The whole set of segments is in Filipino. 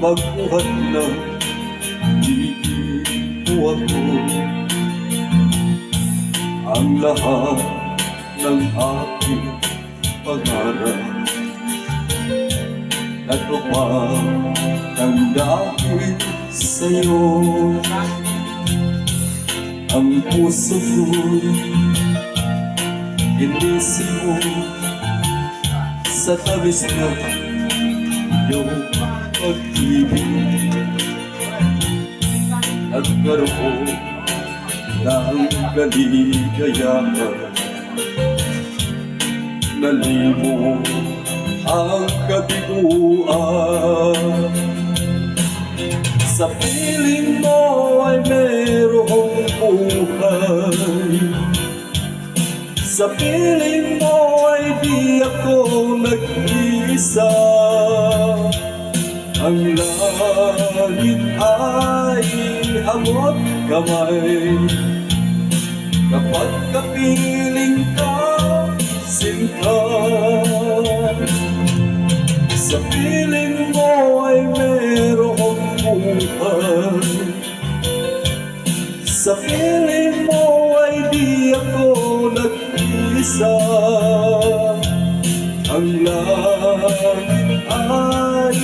magbuhat ng diin mo ako. Ang lahat ng aking pangarap natupad ng dahil sa'yo. Ang puso ko'y inisip mo sa tamis na iyong pag-ibig. Nagkaroon ng kaligayahan, nalimo ang kabiguan. Sa piling mo ay merong buhay, sa piling mo ay di ako nag-isa. Ang langit ay hamot kamay kapag kapiling ka, sinta. Sa piling mo ay merong buhay, sa piling mo ay di ako nag-isa. Ang langit ay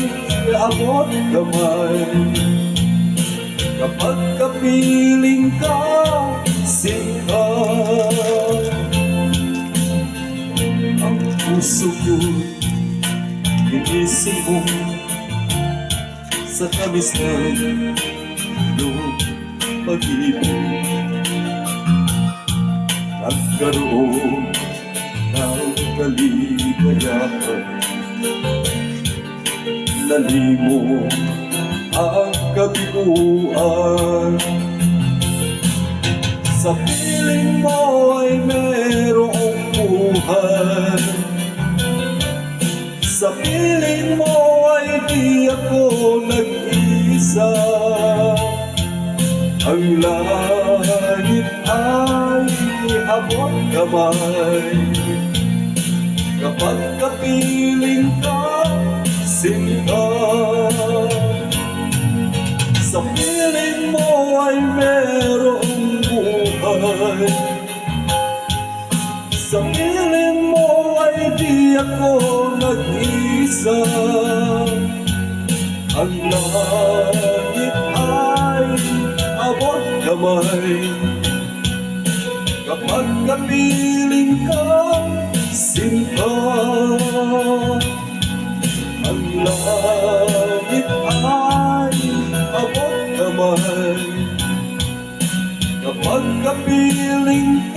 abot kamay kapag kapiling ka, sinta. Ang puso ko'y inisip mo sa tamis ng iyong pag-ibig. Nagkaroon ng kaligayahan, nalimo ang kabiguan. Sa piling mo ay merong buhay, sa piling mo ay di ako nag-isa. Ang langit ay abot kamay kapag kapiling ka, sinta. Sa piling mo ay merong buhay, sa piling mo ay di ako nag-isa. Ang langit ay abot kamay kapag kapiling ka, sinta. Ang langit ay abot kamay kapag kapiling